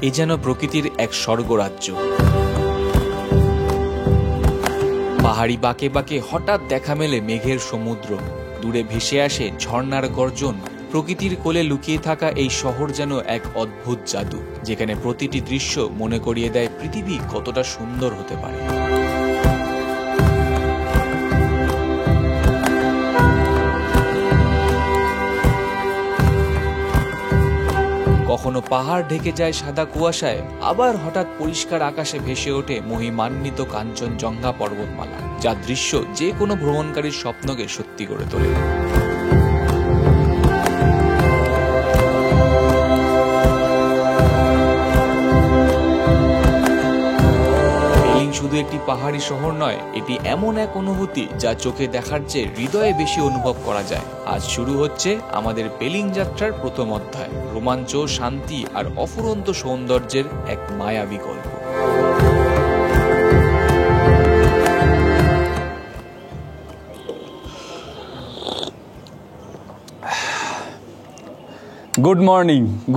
এ যেন প্রকৃতির এক স্বর্গরাজ্য। পাহাড়ি বাঁকে বাঁকে হঠাৎ দেখা মেলে মেঘের সমুদ্র, দূরে ভেসে আসে ঝর্ণার গর্জন। প্রকৃতির কোলে লুকিয়ে থাকা এই শহর যেন এক অদ্ভুত জাদু, যেখানে প্রতিটি দৃশ্য মনে করিয়ে দেয় পৃথিবী কতটা সুন্দর হতে পারে। কখনো পাহাড় ঢেকে যায় সাদা কুয়াশায়, আবার হঠাৎ পরিষ্কার আকাশে ভেসে ওঠে মহিমান্বিত কাঞ্চনজঙ্ঘা পর্বতমালা, যার দৃশ্য যে কোনো ভ্রমণকারীর স্বপ্নকে সত্যি করে তোলে। শুধু একটি পাহাড়ি শহর নয়, এটি এমন এক অনুভূতি যা চোখে দেখার চেয়ে হৃদয়ে বেশি অনুভব করা যায়। আজ শুরু হচ্ছে আমাদের পেলিং যাত্রার প্রথম অধ্যায়, রোমাঞ্চ, শান্তি আর অফুরন্ত সৌন্দর্যের এক মায়াবী গল্প।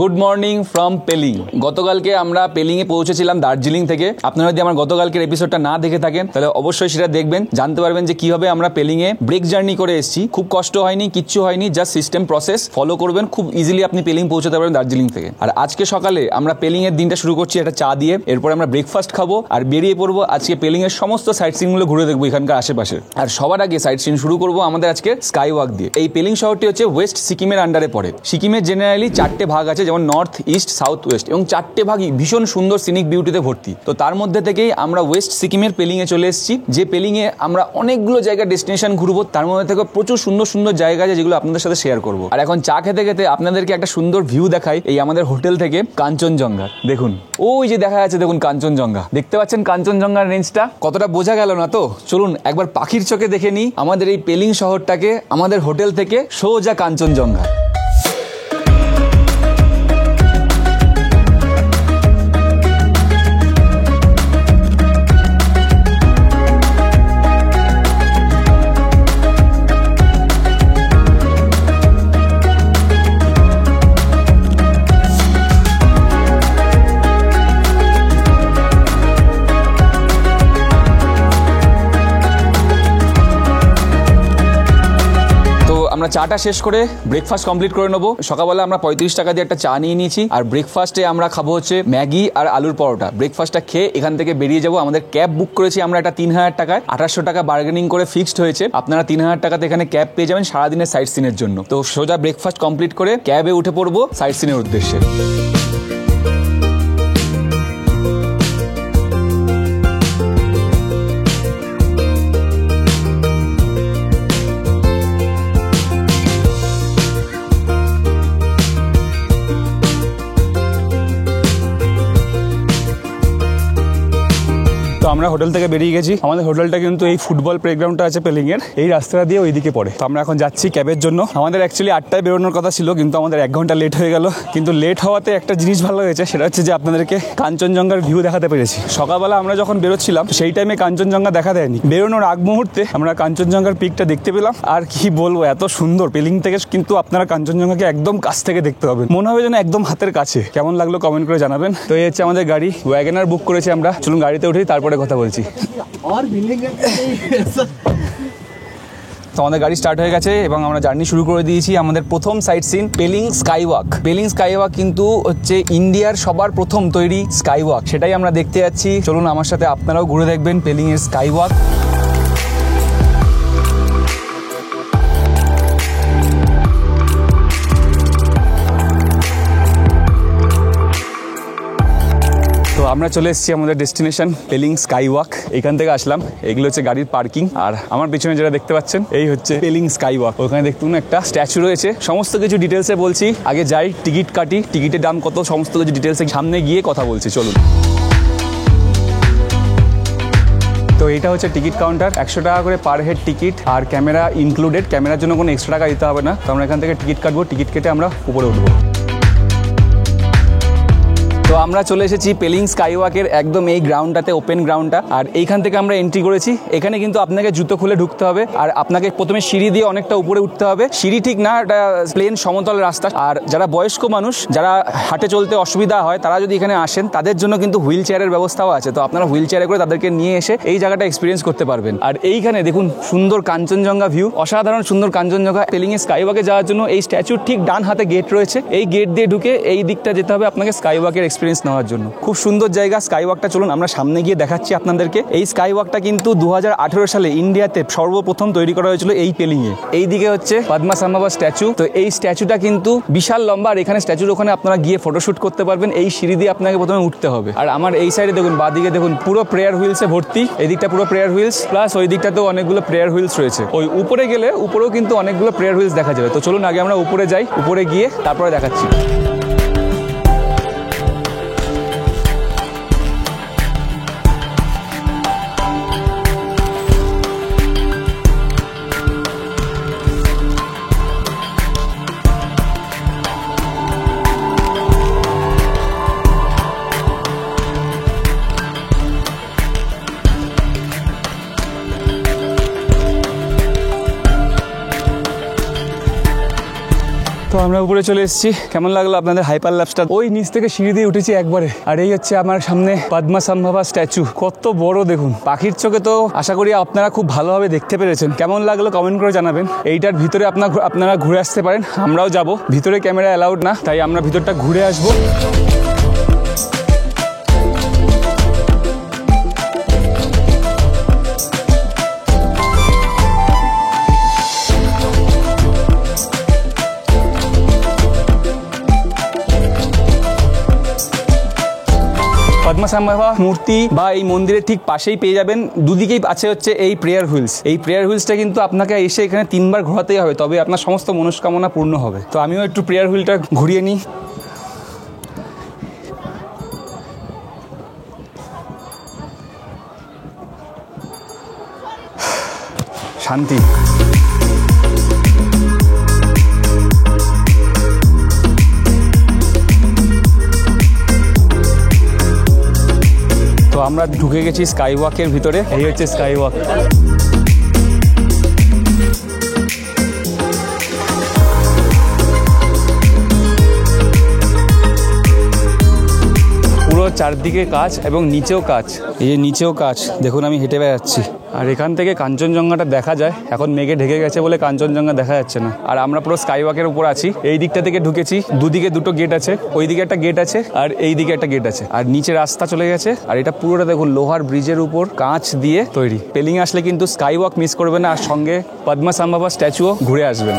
Good morning from Pelling. গতকালকে আমরা পেলিং এ পৌঁছেছিলাম দার্জিলিং থেকে। আপনারা যদি আমার গতকালকের এপিসোডটা না দেখে থাকেন তাহলে অবশ্যই সেটা দেখবেন, জানতে পারবেন যে কিভাবে আমরা পেলিং এ ব্রেক জার্নি করে এসেছি। খুব কষ্ট হয়নি, কিচ্ছু হয়নি, জাস্ট সিস্টেম প্রসেস ফলো করবেন, খুব ইজিলি আপনি পেলিং পৌঁছতে পারবেন দার্জিলিং থেকে। আর আজকে সকালে আমরা পেলিং এর দিনটা শুরু করছি একটা চা দিয়ে, এরপরে আমরা ব্রেকফাস্ট খাবো আর বেরিয়ে পড়বো আজকে পেলিং এর সমস্ত সাইট সিন গুলো ঘুরে দেখবো এখানকার আশেপাশে। আর সবার আগে সাইট সিন শুরু করবো আমাদের আজকে স্কাই ওয়াক দিয়ে। এই পেলিং শহরটি হচ্ছে ওয়েস্ট সিকিমের আন্ডারে পড়ে। সিকিমের জেনারেলি 4টে ভাগ আছে, যেমন নর্থ, ইস্ট, সাউথ, ওয়েস্ট, এবং 4টে ভাগই ভীষণ সুন্দর সিনিক বিউটিতে ভর্তি। তো তার মধ্যে থেকেই আমরা ওয়েস্ট সিকিমের পেলিং এ চলে এসেছি, যে পেলিং এ আমরা অনেকগুলো জায়গা ডেস্টিনেশন ঘুরবো। তার মধ্যে থেকে প্রচুর সুন্দর সুন্দর জায়গা আছে যেগুলো আপনাদের সাথে শেয়ার করবো। আর এখন চা খেতে খেতে আপনাদেরকে একটা সুন্দর ভিউ দেখাই এই আমাদের হোটেল থেকে কাঞ্চনজঙ্ঘা। দেখুন ওই যে দেখা যাচ্ছে, দেখুন কাঞ্চনজঙ্ঘা, দেখতে পাচ্ছেন কাঞ্চনজঙ্ঘার রেঞ্জটা কতটা বোঝা গেল না? তো চলুন একবার পাখির চোখে দেখে নিই আমাদের এই পেলিং শহরটাকে আমাদের হোটেল থেকে সোজা কাঞ্চনজঙ্ঘা। আমরা চাটা শেষ করে ব্রেকফাস্ট কমপ্লিট করে নেবো। সকালবেলা আমরা 35 টাকা দিয়ে একটা চা নিয়ে নিয়েছি, আর ব্রেকফাস্টে আমরা খাবো হচ্ছে ম্যাগি আর আলুর পরোটা। ব্রেকফাস্টটা খেয়ে এখান থেকে বেরিয়ে যাবো। আমাদের ক্যাব বুক করেছি আমরা একটা 3000 টাকায়, 2800 টাকা বার্গেনিং করে ফিক্সড হয়েছে। আপনারা 3000 টাকাতে এখানে ক্যাব পেয়ে যাবেন সারাদিনের সাইট সিনের জন্য। তো সোজা ব্রেকফাস্ট কমপ্লিট করে ক্যাবে উঠে পড়বো সাইট সিনের উদ্দেশ্যে। তো আমরা হোটেল থেকে বেরিয়ে গেছি। আমাদের হোটেলটা কিন্তু এই ফুটবল প্লেগ্রাউন্ডটা আছে পেলিং এর, এই রাস্তাটা দিয়ে ওইদিকে পড়ে। তো আমরা এখন যাচ্ছি ক্যাবের জন্য। আমাদের অ্যাকচুয়ালি 8টায় বেরোনোর কথা ছিল, কিন্তু আমাদের 1 ঘন্টা লেট হয়ে গেল। কিন্তু লেট হওয়াতে একটা জিনিস ভালো হয়েছে, সেটা হচ্ছে যে আপনাদেরকে কাঞ্চনজঙ্ঘার ভিউ দেখাতে পেরেছি। সকালবেলা আমরা যখন বেরোচ্ছিলাম সেই টাইমে কাঞ্চনজঙ্ঘা দেখা দেয়নি, বেরোনোর আগ মুহূর্তে আমরা কাঞ্চনজঙ্ঘার পিকটা দেখতে পেলাম। আর কি বলবো, এত সুন্দর পেলিং থেকে কিন্তু আপনারা কাঞ্চনজঙ্ঘাকে একদম কাছ থেকে দেখতে পাবেন, মনে হবে যেন একদম হাতের কাছে। কেমন লাগলো কমেন্ট করে জানাবেন। তো এই হচ্ছে আমাদের গাড়ি, ওয়াগনার বুক করেছি আমরা। চলুন গাড়িতে উঠেই তারপরে কথা বলছি। তো আমাদের গাড়ি স্টার্ট হয়ে গেছে এবং আমরা জার্নি শুরু করে দিয়েছি। আমাদের প্রথম sightseeing Pelling sky walk. Pelling sky walk কিন্তু হচ্ছে ইন্ডিয়ার সবার প্রথম তৈরি স্কাই ওয়াক, সেটাই আমরা দেখতে যাচ্ছি। চলুন আমার সাথে আপনারাও ঘুরে দেখবেন পেলিং এর স্কাই ওয়াক। আমরা চলে এসেছি আমাদের ডেস্টিনেশন পেলিং স্কাই ওয়াক। এখান থেকে আসলাম, এগুলো হচ্ছে গাড়ির পার্কিং। আর আমার পিছনে যেটা দেখতে পাচ্ছেন এই হচ্ছে পেলিং স্কাই ওয়াক। ওখানে দেখুন একটা স্ট্যাচু রয়েছে। সমস্ত কিছু ডিটেলসে বলছি, আগে যাই টিকিট কাটি, টিকিটের দাম কত সমস্ত কিছু ডিটেলসে সামনে গিয়ে কথা বলছি। চলুন। তো এটা হচ্ছে টিকিট কাউন্টার, 100 টাকা করে পার হেড টিকিট, আর ক্যামেরা ইনক্লুডেড। ক্যামেরার জন্য কোনো এক্সট্রা টাকা দিতে হবে না। তো আমরা এখান থেকে টিকিট কাটবো, টিকিট কেটে আমরা উপরে উঠবো। তো আমরা চলে এসেছি পেলিং স্কাই ওয়াকের একদম এই গ্রাউন্ডটাতে, ওপেন গ্রাউন্ডটা। আর এইখান থেকে আমরা এন্ট্রি করেছি। এখানে কিন্তু আপনাকে জুতো খুলে ঢুকতে হবে, আর আপনাকে প্রথমে সিঁড়ি দিয়ে অনেকটা উপরে উঠতে হবে। সিঁড়ি ঠিক না, এটা প্লেন সমতল রাস্তা। আর যারা বয়স্ক মানুষ, যারা হাঁটে চলতে অসুবিধা হয়, তারা যদি এখানে আসেন, তাদের জন্য কিন্তু হুইল চেয়ারের ব্যবস্থাও আছে। তো আপনারা হুইল চেয়ারে করে তাদেরকে নিয়ে এসে এই জায়গাটা এক্সপিরিয়েন্স করতে পারবেন। আর এইখানে দেখুন সুন্দর কাঞ্চনজঙ্ঘা ভিউ, অসাধারণ সুন্দর কাঞ্চনজঙ্ঘা। পেলিং এ স্কাই ওয়াকে যাওয়ার জন্য এই স্ট্যাচুর ঠিক ডান হাতে গেট রয়েছে। এই গেট দিয়ে ঢুকে এই দিকটা যেতে হবে আপনাকে স্কাই ওয়াকের এক্সপিরিয়েন্স নেওয়ার জন্য। খুব সুন্দর জায়গা স্কাই ওয়াকটা। চলুন আমরা সামনে গিয়ে দেখাচ্ছি আপনাদেরকে। এই স্কাই ওয়াকটা কিন্তু 2018 সালে ইন্ডিয়াতে সর্বপ্রথম তৈরি করা হয়েছিল এই পেলিং এ। এই দিকে হচ্ছে পদ্মাসাম্ভাবা স্ট্যাচু। তো এই স্ট্যাচুটা কিন্তু বিশাল লম্বা, আর এখানে স্ট্যাচুর ওখানে আপনারা গিয়ে ফটোশুট করতে পারবেন। এই সিঁড়ি দিয়ে আপনাকে প্রথমে উঠতে হবে। আর আমার এই সাইডে দেখুন, বাদিকে দেখুন পুরো প্রেয়ার হুইলসে ভর্তি। এই দিকটা পুরো প্রেয়ার হুইলস, প্লাস ওই দিকটাতেও অনেকগুলো প্রেয়ার হুইলস রয়েছে। ওই উপরে গেলে উপরেও কিন্তু অনেকগুলো প্রেয়ার হুইলস দেখা যাবে। তো চলুন আগে আমরা উপরে যাই, উপরে গিয়ে তারপরে দেখাচ্ছি। তো আমরা উপরে চলে এসেছি। কেমন লাগলো আপনাদের হাইপার ল্যাপসটা? ওই নিচ থেকে সিঁড়ি দিয়ে উঠেছি একবারে। আর এই হচ্ছে আমার সামনে পদ্মাসাম্ভাবা স্ট্যাচু। কত বড় দেখুন, পাখির চোখে তো আশা করি আপনারা খুব ভালোভাবে দেখতে পেরেছেন। কেমন লাগলো কমেন্ট করে জানাবেন। এইটার ভিতরে আপনারা ঘুরে আসতে পারেন, আমরাও যাব। ভিতরে ক্যামেরা অ্যালাউড না, তাই আমরা ভিতরটা ঘুরে আসবো। পদ্মাসাম্ভাবা মূর্তি বা এই মন্দিরের ঠিক পাশেই পেয়ে যাবেন, দুদিকেই আছে হচ্ছে এই প্রেয়ার হুইলস। এই প্রেয়ার হুইলসটা কিন্তু আপনাকে এসে এখানে 3 বার ঘোরাতেই হবে, তবে আপনার সমস্ত মনস্কামনা পূর্ণ হবে। তো আমিও একটু প্রেয়ার হুইলটা ঘুরিয়ে নিই। শান্তি। তো আমরা ঢুকে গেছি স্কাই ওয়াকের ভিতরে। এই হচ্ছে স্কাই ওয়াক। পুরো চারদিকে কাজ এবং নিচেও কাজ। এই যে নিচেও কাজ, দেখুন আমি হেঁটে বেড়াচ্ছি। আর এখান থেকে কাঞ্চনজঙ্ঘাটা দেখা যায়। এখন মেঘে ঢেকে গেছে বলে কাঞ্চনজঙ্ঘা দেখা যাচ্ছে না। আর আমরা পুরো স্কাই ওয়াকের উপর আছি। এই দিকটা থেকে ঢুকেছি, দুদিকে দুটো গেট আছে। ওই দিকে একটা গেট আছে আর এই দিকে একটা গেট আছে। আর নিচে রাস্তা চলে গেছে। আর এটা পুরোটা দেখুন লোহার ব্রিজের উপর কাঁচ দিয়ে তৈরি। পেলিং আসলে কিন্তু স্কাই ওয়াক মিস করবেন না, আর সঙ্গে পদ্মাসাম্ভাবা স্ট্যাচুও ঘুরে আসবেন।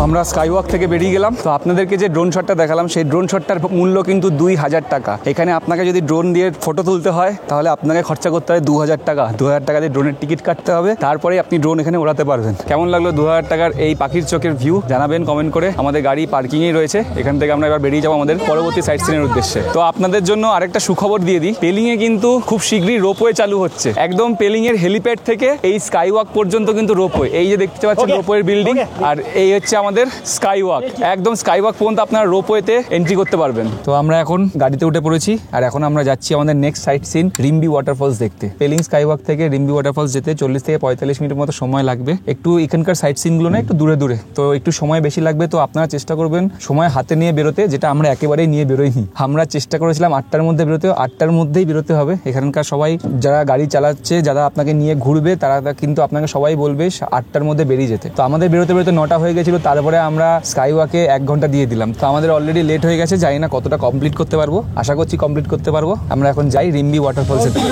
আমরা স্কাই ওয়াক থেকে বেরিয়ে গেলাম। তো আপনাদেরকে যে ড্রোন শটটা দেখালাম, সেই ড্রোন শটটার মূল্য কিন্তু 2000 টাকা। এখানে আপনাকে যদি ড্রোন দিয়ে ফটো তুলতে হয়, তাহলে আপনাকে খরচা করতে হয় 2000 টাকা। 2000 টাকা দিয়ে ড্রোনের টিকিট কাটতে হবে, তারপরে আপনি ড্রোন এখানে ওড়াতে পারবেন। কেমন লাগলো 2000 টাকার এই পাখির চোখের ভিউ? জানাবেন কমেন্ট করে। আমাদের গাড়ি পার্কিংয়েই রয়েছে। এখান থেকে আমরা এবার বেরিয়ে যাবো আমাদের পরবর্তী সাইট সিনের উদ্দেশ্যে। তো আপনাদের জন্য আরেকটা সুখবর দিয়ে দিই, পেলিংয়ে কিন্তু খুব শীঘ্রই রোপওয়ে চালু হচ্ছে। একদম পেলিংয়ের হেলিপ্যাড থেকে এই স্কাই ওয়াক পর্যন্ত কিন্তু রোপওয়ে। এই যে দেখতে পাচ্ছেন রোপওয়ের বিল্ডিং, আর এই হচ্ছে আমাদের স্কাই ওয়াক। একদম স্কাই ওয়াক পর্যন্ত আপনারা রোপওয়েতে এন্ট্রি করতে পারবেন। তো আমরা এখন গাড়িতে উঠে পড়েছি, আর এখন আমরা যাচ্ছি আমাদের next sightseeing Rimbi waterfalls দেখতে। পেলিং স্কাই ওয়াক থেকে রিম্বি ওয়াটারফলস যেতে 40 থেকে 45 মিনিটের মতো সময় লাগবে। একটু এখানকার সাইট সিনগুলো না একটু দূরে দূরে, তো একটু সময় বেশি লাগবে। তো আপনারা চেষ্টা করবেন সময় হাতে নিয়ে বেরোতে, যেটা আমরা একেবারেই নিয়ে বেরোইনি। আমরা চেষ্টা করেছিলাম 8টার মধ্যে বেরোতে, 8টার মধ্যেই বেরোতে হবে। এখানকার সবাই যারা গাড়ি চালাচ্ছে, যারা আপনাকে নিয়ে ঘুরবে, তারা কিন্তু আপনাকে সবাই বলবে 8টার মধ্যে বেরিয়ে যেতে। তো আমাদের বেরোতে বেরোতে 9টা হয়ে গেছিল। তারপরে আমরা স্কাই ওয়াকে 1 ঘন্টা দিয়ে দিলাম। তো আমাদের অলরেডি লেট হয়ে গেছে, জানি না কতটা কমপ্লিট করতে পারবো। আশা করছি কমপ্লিট করতে পারবো। আমরা এখন যাই রিম্বি ওয়াটারফলসের দিকে।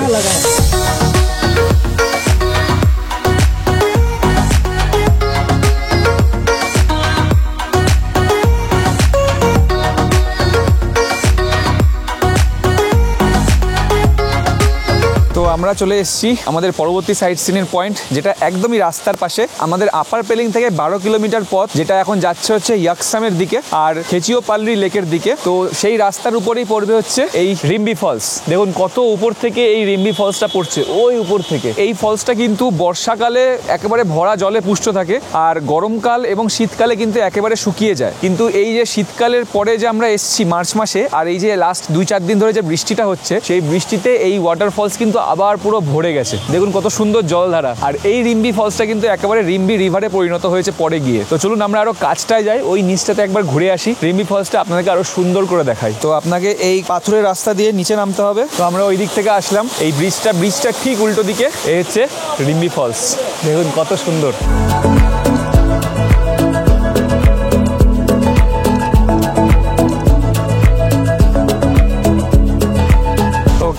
তো আমরা চলে এসেছি আমাদের পরবর্তী সাইট সিনের পয়েন্ট, যেটা একদমই রাস্তার পাশে। আমাদের আপার পেলিং থেকে 12 কিলোমিটার পথ, যেটা এখন যাচ্ছে হচ্ছে ইয়াকসামের দিকে আর খেচিওপাল্লি লেকের দিকে। তো সেই রাস্তার উপরেই পড়বে হচ্ছে এই রিম্বি ফলস। দেখুন কত উপর থেকে এই রিম্বি ফলসটা পড়ছে, ওই উপর থেকে। এই ফলসটা কিন্তু বর্ষাকালে একেবারে ভরা জলে পুষ্ট থাকে, আর গরমকাল এবং শীতকালে কিন্তু একেবারে শুকিয়ে যায়। কিন্তু এই যে শীতকালের পরে যে আমরা এসেছি মার্চ মাসে, আর এই যে লাস্ট 2-4 দিন ধরে যে বৃষ্টিটা হচ্ছে, সেই বৃষ্টিতে এই ওয়াটারফলস কিন্তু আবার পুরো ভরে গেছে। দেখুন কত সুন্দর জলধারা। আর এই রিম্বি ফলসটা কিন্তু একেবারে রিম্বি রিভারে পরিণত হয়েছে পরে গিয়ে। তো চলুন আমরা আরো কাছটায় যাই, ওই নিচটাতে একবার ঘুরে আসি, রিম্বি ফলসটা আপনাদেরকে আরো সুন্দর করে দেখাই। তো আপনাকে এই পাথরের রাস্তা দিয়ে নিচে নামতে হবে। তো আমরা ওই দিক থেকে আসলাম, এই ব্রিজটা ঠিক উল্টো দিকে এই হচ্ছে রিম্বি ফলস। দেখুন কত সুন্দর।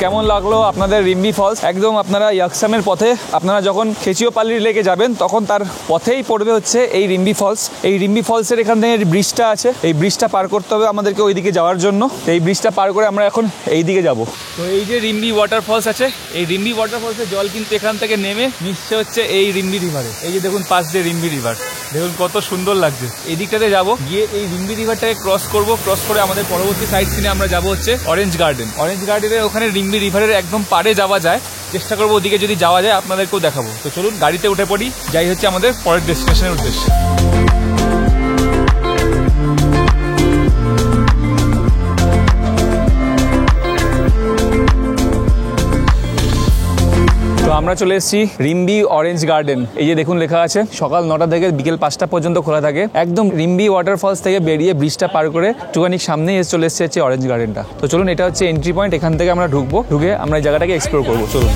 কেমন লাগলো আপনাদের রিম্বি ফলস? একদম আপনারা ইয়াকসামের পথে আপনারা যখন খেচিওপাল্লি লেকে যাবেন তখন তার পথেই পড়বে হচ্ছে এই রিম্বি ফলস। এই রিম্বি ফলসের এখান থেকে ব্রিজটা আছে, এই ব্রিজটা পার করতে হবে আমাদেরকে ওই দিকে যাওয়ার জন্য। এই ব্রিজটা পার করে আমরা এখন এই দিকে যাব। তো এই যে রিম্বি ওয়াটারফলস আছে, এই রিম্বি ওয়াটারফলসের জল কিন্তু এখান থেকে নেমে মিশছে হচ্ছে এই রিম্বি রিভারে। এই যে দেখুন পাশ দিয়ে রিম্বি রিভার, দেখুন কত সুন্দর লাগছে। এই দিকটাতে যাবো, গিয়ে এই রিম্বি রিভারটাকে ক্রস করব, ক্রস করে আমাদের পরবর্তী সাইট সিনে আমরা যাবো হচ্ছে অরেঞ্জ গার্ডেন। অরেঞ্জ গার্ডেনে ওখানে রিম্বি রিভারের একদম পাড়ে যাওয়া যায়, চেষ্টা করবো ওদিকে যদি যাওয়া যায় আপনাদেরকেও দেখাবো। তো চলুন গাড়িতে উঠে পড়ি, যাই হচ্ছে আমাদের পরের ডেস্টিনেশনের উদ্দেশ্যে। তো আমরা চলে এসেছি রিম্বি অরেঞ্জ গার্ডেন। এই যে দেখুন লেখা আছে সকাল 9টা থেকে বিকেল 5টা পর্যন্ত খোলা থাকে। একদম রিম্বি ওয়াটারফলস থেকে বেরিয়ে ব্রিজটা পার করে একটুখানি সামনেই চলে এসেছে অরেঞ্জ গার্ডেনটা। তো চলুন এটা হচ্ছে এন্ট্রি পয়েন্ট, এখান থেকে আমরা ঢুকবো, ঢুকে আমরা এই জায়গাটাকে এক্সপ্লোর করবো। চলুন।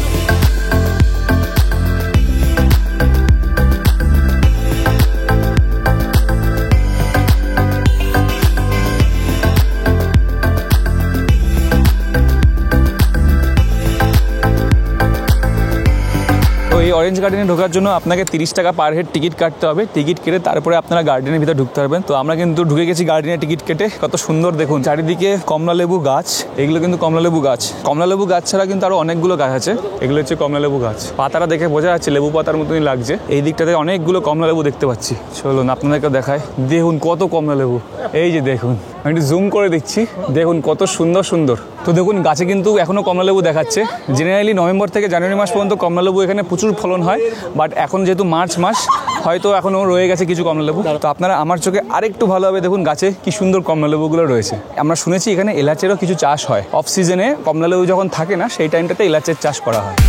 এই অরেঞ্জ গার্ডেনে ঢোকার জন্য আপনাকে 30 টাকা পার হেড টিকিট কাটতে হবে। টিকিট কেটে তারপরে আপনারা গার্ডেনের ভিতরে ঢুকতে পারবেন। তো আমরা কিন্তু ঢুকে গেছি গার্ডেনের টিকিট কেটে। কত সুন্দর দেখুন চারিদিকে কমলালেবু গাছ, এগুলো কিন্তু কমলালেবু গাছ। কমলালেবু গাছ ছাড়া কিন্তু আরো অনেকগুলো গাছ আছে, এগুলো হচ্ছে কমলালেবু গাছ। পাতাটা দেখে বোঝা যাচ্ছে লেবু পাতার মতনই লাগছে। এই দিকটাতে অনেকগুলো কমলালেবু দেখতে পাচ্ছি। চলুন আপনাদেরকে দেখায়, দেখুন কত কমলালেবু। এই যে দেখুন, আমি একটু জুম করে দিচ্ছি, দেখুন কত সুন্দর সুন্দর। তো দেখুন গাছে কিন্তু এখনো কমলালেবু দেখাচ্ছে। জেনারেলি নভেম্বর থেকে জানুয়ারি মাস পর্যন্ত কমলালেবু এখানে প্রচুর ফলন হয়, বাট এখন যেহেতু মার্চ মাস হয়তো এখনো রয়ে গেছে কিছু কমলালেবু। তো আপনারা আমার চোখে আরেকটু ভালোভাবে দেখুন গাছে কি সুন্দর কমলালেবুগুলো রয়েছে। আমরা শুনেছি এখানে এলাচেরও কিছু চাষ হয়, অফ সিজনে কমলালেবু যখন থাকে না সেই টাইমটাতে এলাচের চাষ করা হয়।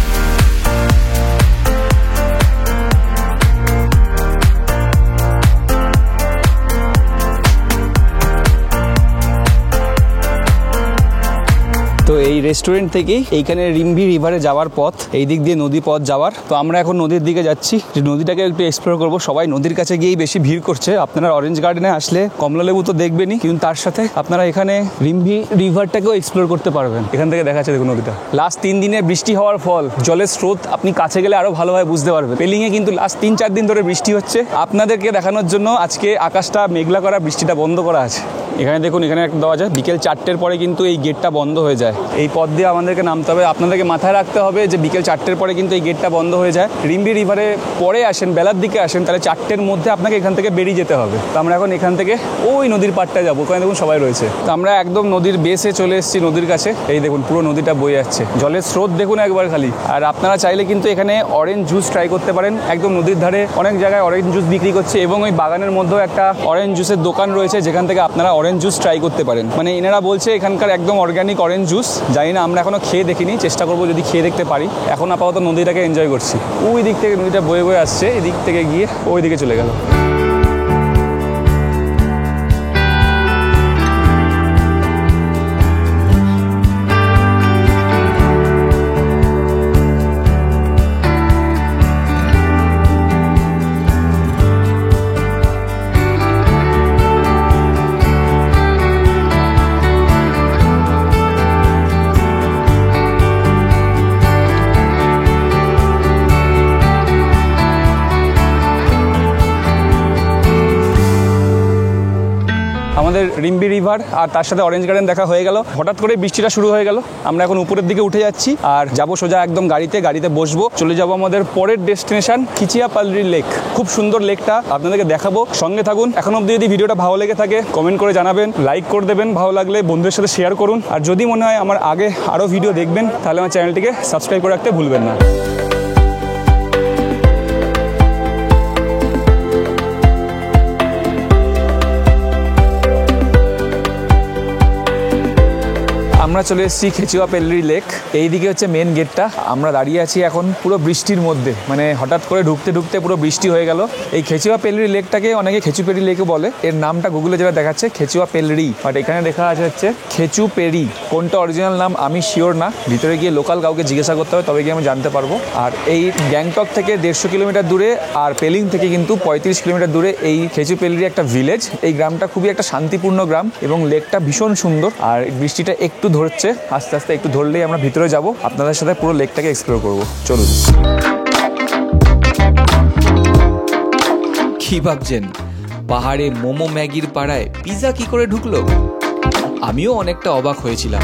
তো এই রেস্টুরেন্ট থেকেই এইখানে রিম্বি রিভারে যাওয়ার পথ, এই দিক দিয়ে নদী পথ যাওয়ার। তো আমরা এখন নদীর দিকে যাচ্ছি, যে নদীটাকে একটু এক্সপ্লোর করবো। সবাই নদীর কাছে গিয়েই বেশি ভিড় করছে। আপনারা অরেঞ্জ গার্ডেনে আসলে কমলালেবু তো দেখবেনই, কিন্তু তার সাথে আপনারা এখানে রিম্বি রিভারটাকেও এক্সপ্লোর করতে পারবেন। এখান থেকে দেখা যাচ্ছে দেখুন নদীটা। লাস্ট 3 দিনে বৃষ্টি হওয়ার ফল জলের স্রোত আপনি কাছে গেলে আরো ভালোভাবে বুঝতে পারবেন। পেলিংয়ে কিন্তু লাস্ট 3-4 দিন ধরে বৃষ্টি হচ্ছে। আপনাদেরকে দেখানোর জন্য আজকে আকাশটা মেঘলা করা, বৃষ্টিটা বন্ধ করা আছে। এখানে দেখুন, এখানে একটা দেওয়া যায় বিকেল 4টের পরে কিন্তু এই গেটটা বন্ধ হয়ে যায়। এই পথ দিয়ে আমাদেরকে নামতে হবে। আপনাদেরকে মাথায় রাখতে হবে যে বিকেল 4টের পরে কিন্তু এই গেটটা বন্ধ হয়ে যায়। রিম্বি রিভারে পরে আসেন, বেলার দিকে আসেন, তাহলে 4টের মধ্যে আপনাকে এখান থেকে বেরিয়ে যেতে হবে। তো আমরা এখন এখান থেকে ওই নদীর পাড়টায় যাবো, ওখানে দেখুন সবাই রয়েছে। তো আমরা একদম নদীর বেসে চলে এসেছি, নদীর কাছে। এই দেখুন পুরো নদীটা বয়ে যাচ্ছে, জলের স্রোত দেখুন একবার খালি। আর আপনারা চাইলে কিন্তু এখানে অরেঞ্জ জুস ট্রাই করতে পারেন। একদম নদীর ধারে অনেক জায়গায় অরেঞ্জ জুস বিক্রি করছে, এবং ওই বাগানের মধ্যেও একটা অরেঞ্জ জুসের দোকান রয়েছে, যেখান থেকে আপনারা অরেঞ্জ জুস ট্রাই করতে পারেন। মানে এনারা বলছে এখানকার একদম অর্গানিক অরেঞ্জ জুস। জানি না, আমরা এখনো খেয়ে দেখিনি, চেষ্টা করবো যদি খেয়ে দেখতে পারি। এখন আপাতত নদীটাকে এনজয় করছি। ওই দিক থেকে নদীটা বয়ে বয়ে আসছে, এই দিক থেকে গিয়ে ওই দিকে চলে গেল। আমাদের রিম্বি রিভার আর তার সাথে অরেঞ্জ গার্ডেন দেখা হয়ে গেল। হঠাৎ করে বৃষ্টিটা শুরু হয়ে গেল, আমরা এখন উপরের দিকে উঠে যাচ্ছি আর যাবো সোজা একদম গাড়িতে বসবো, চলে যাবো আমাদের পরের ডেস্টিনেশন খিচিয়াপালরি লেক। খুব সুন্দর লেকটা আপনাদেরকে দেখাবো, সঙ্গে থাকুন। এখন অবধি যদি ভিডিওটা ভালো লেগে থাকে কমেন্ট করে জানাবেন, লাইক করে দেবেন, ভালো লাগলে বন্ধুদের সাথে শেয়ার করুন। আর যদি মনে হয় আমার আগে আরও ভিডিও দেখবেন তাহলে আমার চ্যানেলটিকে সাবস্ক্রাইব করে রাখতে ভুলবেন না। আমরা চলে এসেছি খেচুয়াপালরি লেক। এইদিকে হচ্ছে মেন গেটটা। আমরা দাঁড়িয়ে আছি এখন পুরো বৃষ্টির মধ্যে, মানে হঠাৎ করে ঢুকতে পুরো বৃষ্টি হয়ে গেল। এই খেচুয়াপালরি লেকটাকে অনেকে খেচুপেরি লেকও বলে। এর নামটা গুগলে যেটা দেখাচ্ছে খেচুয়াপালরি, বাট এখানে দেখা আছে হচ্ছে খেচুপেরি। কোনটা অরিজিনাল নাম আমি শিওর না, ভিতরে গিয়ে লোকাল কাউকে জিজ্ঞাসা করতে হবে, তবে গিয়ে আমি জানতে পারবো। আর এই গ্যাংটক থেকে 150 কিলোমিটার দূরে আর পেলিং থেকে কিন্তু 35 কিলোমিটার দূরে এই খেচুপালরি একটা ভিলেজ। এই গ্রামটা খুবই একটা শান্তিপূর্ণ গ্রাম এবং লেকটা ভীষণ সুন্দর। আর বৃষ্টিটা একটু ধরছে, আস্তে আস্তে একটু ধরলেই আমরা ভিতরে যাব, আপনাদের সাথে পুরো লেকটাকে এক্সপ্লোর করব। চলুন। কি ভাবছেন পাহাড়ে মোমো ম্যাগির পাড়ায় পিজা কি করে ঢুকলো? আমিও অনেকটা অবাক হয়েছিলাম,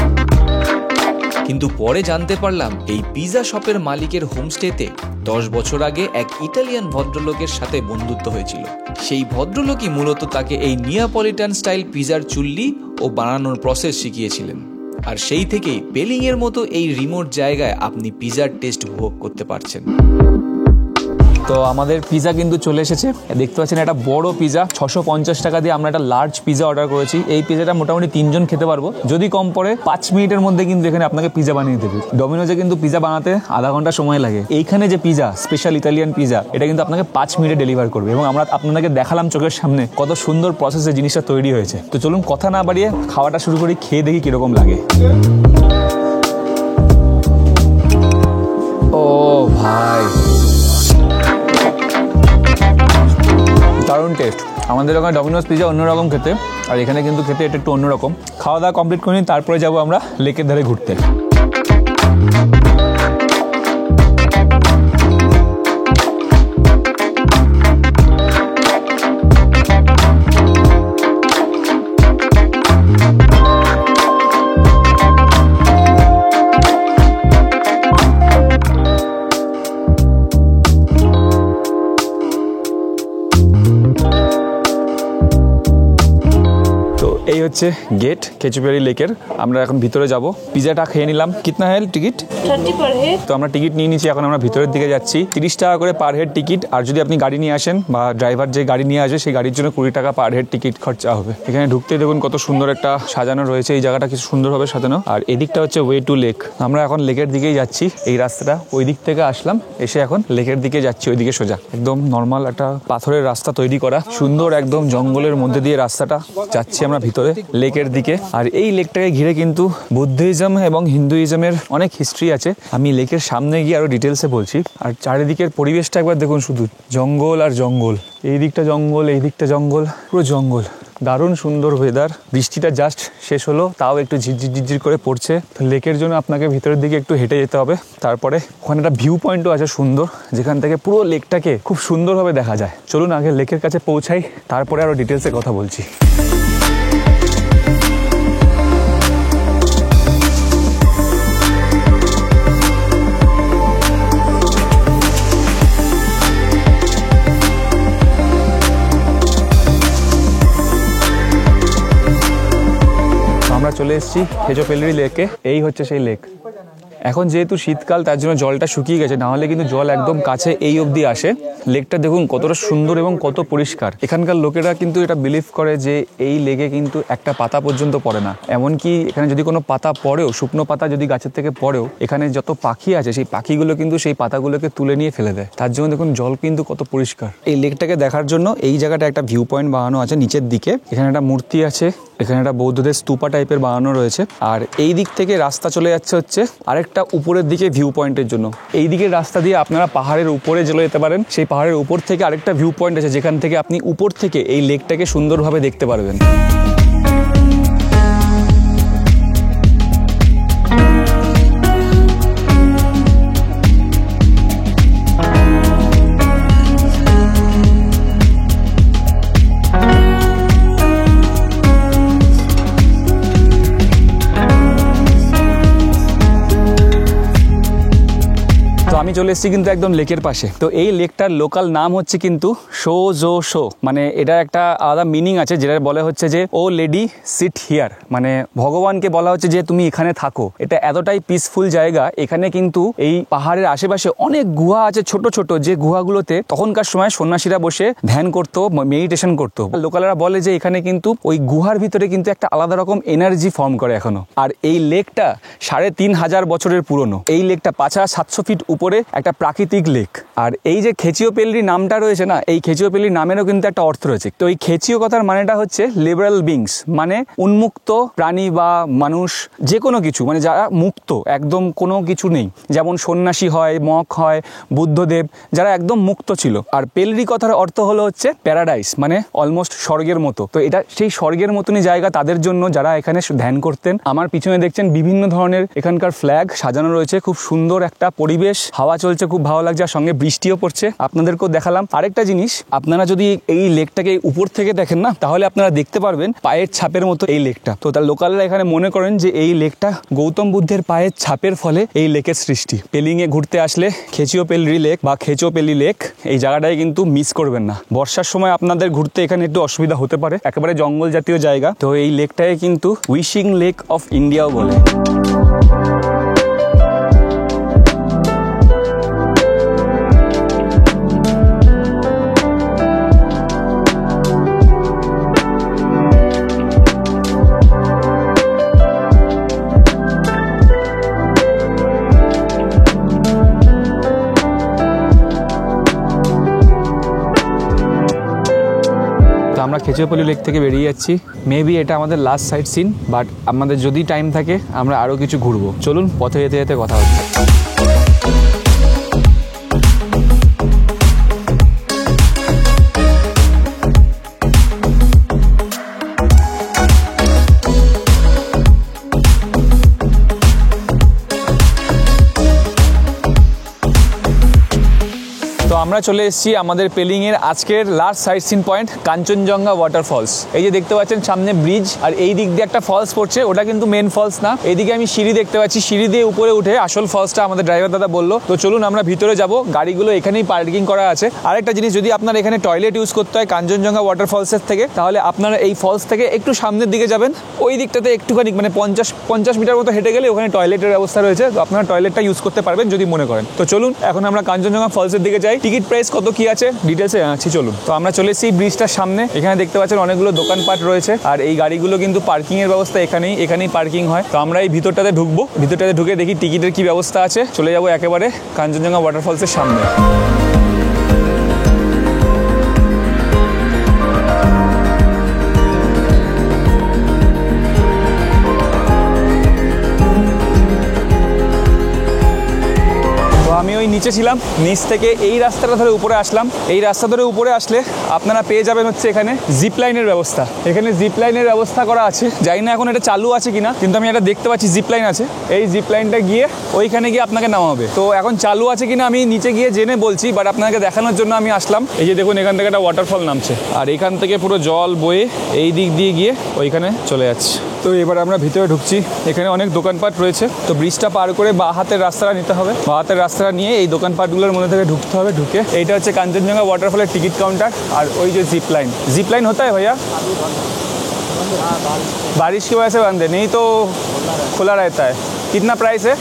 কিন্তু পরে জানতে পারলাম এই পিজা শপের মালিকের হোমস্টেতে 10 বছর আগে এক ইটালিয়ান ভদ্রলোকের সাথে বন্ধুত্ব হয়েছিল। সেই ভদ্রলোকই মূলত তাকে এই নিয়াপলিটান স্টাইল পিজার চুল্লি ও বানানোর প্রসেস শিখিয়েছিলেন। আর সেই থেকেই পেলিং এর মতো এই রিমোট জায়গায় আপনি পিজার টেস্ট উপভোগ করতে পারছেন। তো আমাদের পিজা কিন্তু চলে এসেছে, দেখতে পাচ্ছেন একটা বড় পিজা। 650 টাকা দিয়ে আমরা একটা লার্জ পিজা অর্ডার করেছি। এই পিজাটা মোটামুটি 3 জন খেতে পারবো, যদি কম পড়ে 5 মিনিটের মধ্যে কিন্তু এখানে আপনাকে পিজা বানিয়ে দেবে। ডমিনোজে কিন্তু পিজা বানাতে আধা ঘন্টা সময় লাগে, এইখানে যে পিজা স্পেশাল ইটালিয়ান পিজা, এটা কিন্তু আপনাকে 5 মিনিটে ডেলিভার করবে। এবং আমরা আপনাদেরকে দেখালাম চোখের সামনে কত সুন্দর প্রসেসে জিনিসটা তৈরি হয়েছে। তো চলুন কথা না বাড়িয়ে খাওয়াটা শুরু করি, খেয়ে দেখি কিরকম লাগে। ও ভাই, দারুণ টেস্ট। আমাদের ওখানে ডমিনোজ পিজা অন্যরকম খেতে, আর এখানে কিন্তু খেতে এটা একটু অন্যরকম। খাওয়া দাওয়া কমপ্লিট করে নিন, তারপরে যাবো আমরা লেকের ধারে ঘুরতে। এই হচ্ছে গেট খেচুপালরি লেকের। আমরা এখন ভিতরে যাব। পিজাটা খেয়ে নিলাম। কিতনা হেল টিকিট? 30 पर हेड। তো আমরা টিকিট নিয়ে নিচ্ছি, এখন আমরা ভিতরের দিকে যাচ্ছি। 30 টাকা করে পার হেড টিকিট। আর যদি আপনি গাড়ি নিয়ে আসেন বা ড্রাইভার যে গাড়ি নিয়ে আসে সেই গাড়ির জন্য 20 টাকা পার হেড টিকিট খরচা হবে। এখানে ঢুকতে দেখুন কত সুন্দর একটা সাজানো রয়েছে, এই জায়গাটা কিছু সুন্দরভাবে সাজানো। আর এদিকটা হচ্ছে ওয়ে টু লেক। আমরা এখন লেকের দিকেই যাচ্ছি। এই রাস্তাটা ওই দিক থেকে আসলাম, এসে এখন লেকের দিকে যাচ্ছি, ওইদিকে সোজা। একদম নর্মাল একটা পাথরের রাস্তা তৈরি করা, সুন্দর একদম জঙ্গলের মধ্যে দিয়ে রাস্তাটা যাচ্ছি আমরা ভিতরে লেকের দিকে। আর এই লেকটাকে ঘিরে কিন্তু বুদ্ধিজম এবং হিন্দুইজমের অনেক হিস্ট্রি আছে। আমি লেকের সামনে গিয়ে আরো ডিটেলসে বলছি। আর চারিদিকের পরিবেশটা একবার দেখুন, শুধু জঙ্গল আর জঙ্গল। এই দিকটা জঙ্গল, এই দিকটা জঙ্গল, পুরো জঙ্গল। দারুণ সুন্দর ওয়েদার। বৃষ্টিটা জাস্ট শেষ হলো, তাও একটু ঝিরঝির করে পড়ছে। তো লেকের জন্য আপনাকে ভিতরের দিকে একটু হেঁটে যেতে হবে। তারপরে ওখানে একটা ভিউ পয়েন্টও আছে সুন্দর, যেখান থেকে পুরো লেকটাকে খুব সুন্দরভাবে দেখা যায়। চলুন আগে লেকের কাছে পৌঁছাই, তারপরে আরো ডিটেলসে কথা বলছি। আমরা চলে এসেছি খেচুপালরি লেকে। এই হচ্ছে সেই লেক। এখন যেহেতু শীতকাল তার জন্য জলটা শুকিয়ে গেছে, না হলে কিন্তু জল একদম কাছে এই অবধি আসে। লেকটা দেখুন কতটা সুন্দর এবং কত পরিষ্কার। এখানকার লোকেরা কিন্তু এটা বিলিভ করে যে এই লেকে কিন্তু একটা পাতা পর্যন্ত পড়ে না। এমনকি এখানে যদি কোনো পাতা পড়েও, শুকনো পাতা যদি গাছের থেকে পড়েও, এখানে যত পাখি আছে সেই পাখিগুলো কিন্তু সেই পাতাগুলোকে তুলে নিয়ে ফেলে দেয়। তার জন্য দেখুন জল কিন্তু কত পরিষ্কার। এই লেকটাকে দেখার জন্য এই জায়গাটা একটা ভিউ পয়েন্ট বানানো আছে নিচের দিকে। এখানে একটা মূর্তি আছে, এখানে একটা বৌদ্ধদের স্তূপা টাইপের বানানো রয়েছে। আর এই দিক থেকে রাস্তা চলে যাচ্ছে হচ্ছে আরেকটা উপরের দিকে ভিউ পয়েন্টের জন্য। এই দিকের রাস্তা দিয়ে আপনারা পাহাড়ের উপরে চলে যেতে পারেন। সেই পাহাড়ের উপর থেকে আরেকটা ভিউ পয়েন্ট আছে, যেখান থেকে আপনি উপর থেকে এই লেকটাকে সুন্দরভাবে দেখতে পারবেন। আমি চলে এসেছি কিন্তু একদম লেকের পাশে। তো এই লেকটার লোকাল নাম হচ্ছে কিন্তু শো, মানে এটা একটা আলাদা মিনিং আছে, যেটা বলা হচ্ছে যে ও লেডি সিট হিয়ার, মানে ভগবানকে বলা হচ্ছে যে তুমি এখানে থাকো। এটা এতটাই পিসফুল জায়গা, এখানে কিন্তু এই পাহাড়ের আশেপাশে অনেক গুহা আছে ছোট ছোট, যে গুহাগুলোতে তখনকার সময় সন্ন্যাসীরা বসে ধ্যান করতো, মেডিটেশন করতো। লোকালরা বলে যে এখানে কিন্তু ওই গুহার ভিতরে কিন্তু একটা আলাদা রকম এনার্জি ফর্ম করে এখনো। আর এই লেকটা 3500 বছরের পুরনো। এই লেকটা 5700 ফিট উপরে একটা প্রাকৃতিক লেক। আর এই যে খেচিওপেল্লি নামটা রয়েছে না, এই খেচিওপেল্লি নামেরও কিন্তু একটা অর্থ রয়েছে। তো এই খেচিও কথার মানেটা হচ্ছে লিবারাল বিংস, মানে উন্মুক্ত প্রাণী বা মানুষ, যে কোনো কিছু, মানে যারা মুক্ত, একদম কোনো কিছু নেই। যেমন সন্ন্যাসী হয়, মক হয়, বুদ্ধদেব, যারা একদম মুক্ত ছিল। আর পেলরি কথার অর্থ হলো হচ্ছে প্যারাডাইস, মানে অলমোস্ট স্বর্গের মতো। তো এটা সেই স্বর্গের মতনই জায়গা তাদের জন্য যারা এখানে ধ্যান করতেন। আমার পিছনে দেখছেন বিভিন্ন ধরনের এখানকার ফ্ল্যাগ সাজানো রয়েছে, খুব সুন্দর একটা পরিবেশ, হাওয়া চলছে, খুব ভালো লাগছে, আর সঙ্গে বৃষ্টিও পড়ছে। আপনাদেরকেও দেখালাম আরেকটা জিনিস, আপনারা যদি এই লেকটাকে উপর থেকে দেখেন না, তাহলে আপনারা দেখতে পারবেন পায়ের ছাপের মতো এই লেকটা। তো তার লোকালরা এখানে মনে করেন যে এই লেকটা গৌতম বুদ্ধের পায়ের ছাপের ফলে এই লেকের সৃষ্টি। পেলিংয়ে ঘুরতে আসলে খেচিওপেলরি লেক বা খেচোপেলি লেক, এই জায়গাটায় কিন্তু মিস করবেন না। বর্ষার সময় আপনাদের ঘুরতে এখানে একটু অসুবিধা হতে পারে, একেবারে জঙ্গল জাতীয় জায়গা। তো এই লেকটাকে কিন্তু উইশিং লেক অফ ইন্ডিয়াও বলে। আমরা খেচিওপেলি লেক থেকে বেরিয়ে যাচ্ছি। মেবি এটা আমাদের লাস্ট সাইট সিন, বাট আমাদের যদি টাইম থাকে আমরা আরও কিছু ঘুরবো। চলুন, পথে যেতে যেতে কথা হচ্ছে। আমরা চলে এসেছি আমাদের পেলিংয়ের আজকের last sightseeing point, Kanchenjunga waterfalls. এই যে দেখতে পাচ্ছেন সামনে ব্রিজ, আর এই দিক দিয়ে একটা ফলস পড়ছে, ওটা কিন্তু মেন ফলস না। এইদিকে আমি সিঁড়ি দেখতে পাচ্ছি, সিঁড়ি দিয়ে উপরে উঠে আসল ফলসটা আমাদের ড্রাইভার দাদা বললো। তো চলুন আমরা ভিতরে যাব, গাড়িগুলো এখানেই পার্কিং করা আছে। আরেকটা জিনিস, যদি আপনার এখানে টয়লেট ইউজ করতে হয় কাঞ্চনজঙ্ঘা ওয়াটারফলসের থেকে, তাহলে আপনারা এই ফলস থেকে একটু সামনের দিকে যাবেন, ওই দিকটাতে একটুখানি মানে 50 মিটার মতো হেঁটে গেলে ওখানে টয়লেটের ব্যবস্থা রয়েছে। তো আপনারা টয়লেটটা ইউজ করতে পারবেন যদি মনে করেন। তো চলুন এখন আমরা কাঞ্চনজঙ্ঘা ফলসের দিকে যাই। টিকিট প্রাইস কত কি আছে ডিটেলসে আছি, চলুন। তো আমরা চলে এসেছি ব্রিজটার সামনে, এখানে দেখতে পাচ্ছেন অনেকগুলো দোকানপাট রয়েছে, আর এই গাড়িগুলো কিন্তু পার্কিং এর ব্যবস্থা এখানেই পার্কিং হয়। তো আমরা এই ভিতরটাতে ঢুকবো, ভিতরটাতে ঢুকে দেখি টিকিটের কি ব্যবস্থা আছে। চলে যাবো একেবারে কাঞ্চনজঙ্ঘা ওয়াটারফলসের সামনে। আমি ওই নিচে ছিলাম, নিচ থেকে এই রাস্তাটা ধরে উপরে আসলাম। এই রাস্তা ধরে উপরে আসলে আপনারা পেয়ে যাবেন হচ্ছে এখানে জিপ লাইনের ব্যবস্থা। এখানে জিপ লাইনের ব্যবস্থা করা আছে, জানি না এখন এটা চালু আছে কিনা, কিন্তু আমি এটা দেখতে পাচ্ছি জিপ লাইন আছে। এই জিপ লাইনটা গিয়ে ওইখানে গিয়ে আপনাকে নামাবে। তো এখন চালু আছে কিনা আমি নিচে গিয়ে জেনে বলছি, বাট আপনাকে দেখানোর জন্য আমি আসলাম। এই যে দেখুন এখান থেকে একটা ওয়াটারফল নামছে, আর এখান থেকে পুরো জল বয়ে এই দিক দিয়ে গিয়ে ওইখানে চলে যাচ্ছে। তো এবার আমরা ভিতরে ঢুকছি, এখানে অনেক দোকানপাট রয়েছে। তো ব্রিজটা পার করে বাঁ হাতের রাস্তাটা নিতে হবে, বাঁ হাতের রাস্তাটা নিয়ে এই দোকানপাটগুলোর মধ্যে থেকে ঢুকতে হবে। ঢুকে এইটা হচ্ছে কাঞ্চনজঙ্ঘা ওয়াটারফলের টিকিট কাউন্টার, আর ওই যে জিপ लाइन होता है भैया? बारिश की वजह से बंद है, नहीं तो खुला रहता है। कितना प्राइस है?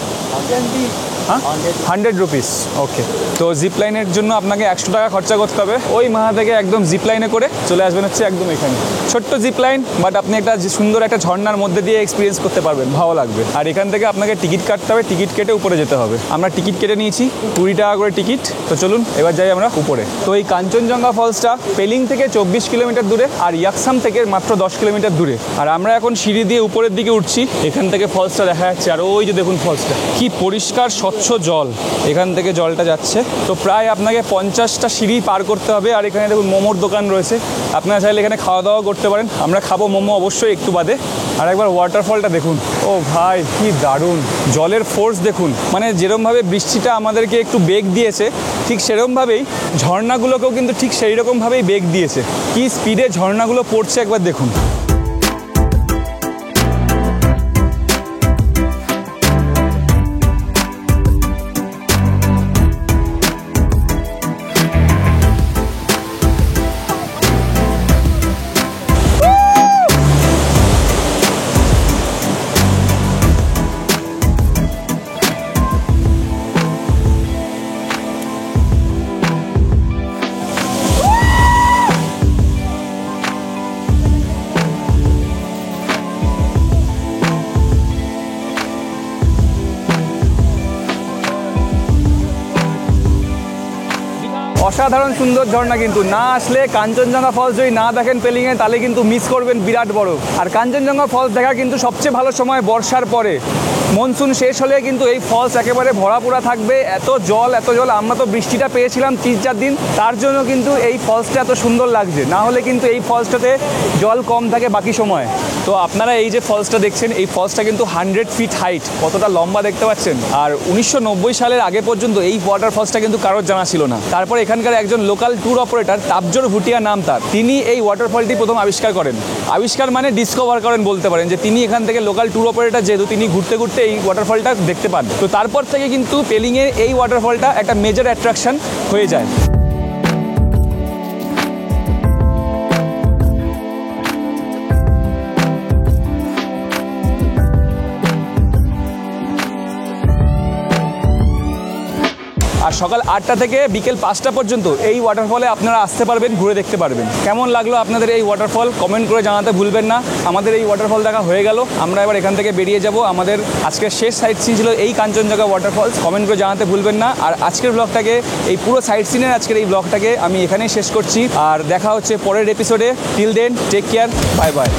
100 रुपीस। ओके, तो জিপ লাইনের জন্য আপনাকে 100 টাকা খরচা করতে হবে। ওই মাথা থেকে একদম জিপ লাইনে করে চলে আসবেন হচ্ছে একদম এখানে। ছোট্ট জিপ লাইন, বাট আপনি একটা সুন্দর একটা ঝর্ণার মধ্যে দিয়ে এক্সপিরিয়েন্স করতে পারবেন, ভালো লাগবে। আর এখান থেকে আপনাকে টিকিট কাটতে হবে, টিকিট কেটে উপরে যেতে হবে। আমরা টিকিট কেটে নিয়েছি 20 টাকা করে টিকিট। তো চলুন এবার যাই আমরা উপরে। তো এই কাঞ্চনজঙ্ঘা ফলসটা পেলিং থেকে 24 কিলোমিটার দূরে, আর ইয়াকসাম থেকে মাত্র 10 কিলোমিটার দূরে। আর আমরা এখন সিঁড়ি দিয়ে উপরের দিকে উঠছি, এখান থেকে ফলসটা দেখা যাচ্ছে। আর ওই যে দেখুন ফলসটা কি পরিষ্কার স্বচ্ছ জল, এখান থেকে জলটা যাচ্ছে। তো প্রায় আপনাকে 50টা সিঁড়ি পার করতে হবে। আর এখানে দেখুন মোমোর দোকান রয়েছে, আপনারা চাইলে এখানে খাওয়া দাওয়া করতে পারেন। আমরা খাবো মোমো অবশ্যই একটু বাদে। আর একবার ওয়াটারফলটা দেখুন, ও ভাই কি দারুণ, জলের ফোর্স দেখুন। মানে যেরকমভাবে বৃষ্টিটা আমাদেরকে একটু বেগ দিয়েছে, ঠিক সেরকমভাবেই ঝর্ণাগুলোকেও কিন্তু ঠিক সেই রকমভাবেই বেগ দিয়েছে। কি স্পিডে ঝর্ণাগুলো পড়ছে একবার দেখুন। অসাধারণ সুন্দর ঝর্ণা, কিন্তু না আসলে কাঞ্চনজঙ্ঘা ফলস যদি না দেখেন পেলিংয়ে তাহলে কিন্তু মিস করবেন বিরাট বড়। আর কাঞ্চনজঙ্ঘা ফলস দেখা কিন্তু সবচেয়ে ভালো সময় বর্ষার পরে, মনসুন শেষ হলে কিন্তু এই ফলস একেবারে ভরাপুরা থাকবে। এত জল আমরা তো বৃষ্টিটা পেয়েছিলাম 3-4 দিন, তার জন্য কিন্তু এই ফলসটা এত সুন্দর লাগছে, না হলে কিন্তু এই ফলসটাতে জল কম থাকে বাকি সময়। তো আপনারা এই যে ফলসটা দেখছেন, এই ফলসটা কিন্তু 100 ফিট হাইট, কতটা লম্বা দেখতে পাচ্ছেন। আর 1990 সালের আগে পর্যন্ত এই ওয়াটার ফলসটা কিন্তু কারোর জানা ছিল না। তারপর এখানকার একজন লোকাল ট্যুর অপারেটর, তাপজোর ভুটিয়া নাম তার, তিনি এই ওয়াটারফলটি প্রথম আবিষ্কার করেন। আবিষ্কার মানে ডিসকভার করেন বলতে পারেন, যে তিনি এখান থেকে লোকাল ট্যুর অপারেটর, যেহেতু তিনি ঘুরতে ঘুরতে এই ওয়াটারফলটা দেখতে পান। তো তারপর থেকে কিন্তু পেলিংয়ের এই ওয়াটারফলটা একটা মেজর অ্যাট্রাকশন হয়ে যায়। আর সকাল 8টা থেকে বিকেল 5টা পর্যন্ত এই ওয়াটারফলে আপনারা আসতে পারবেন, ঘুরে দেখতে পারবেন। কেমন লাগলো আপনাদের এই ওয়াটারফল কমেন্ট করে জানাতে ভুলবেন না। আমাদের এই ওয়াটারফল দেখা হয়ে গেল, আমরা এবার এখান থেকে বেরিয়ে যাব। আমাদের আজকের শেষ সাইট সিন ছিল এই কাঞ্চনজঙ্ঘা ওয়াটারফলস। কমেন্ট করে জানাতে ভুলবেন না। আর আজকের ব্লগটাকে, এই পুরো সাইট সিনের আজকের এই ব্লগটাকে আমি এখানেই শেষ করছি। আর দেখা হচ্ছে পরের এপিসোডে। Till then, take care, bye by.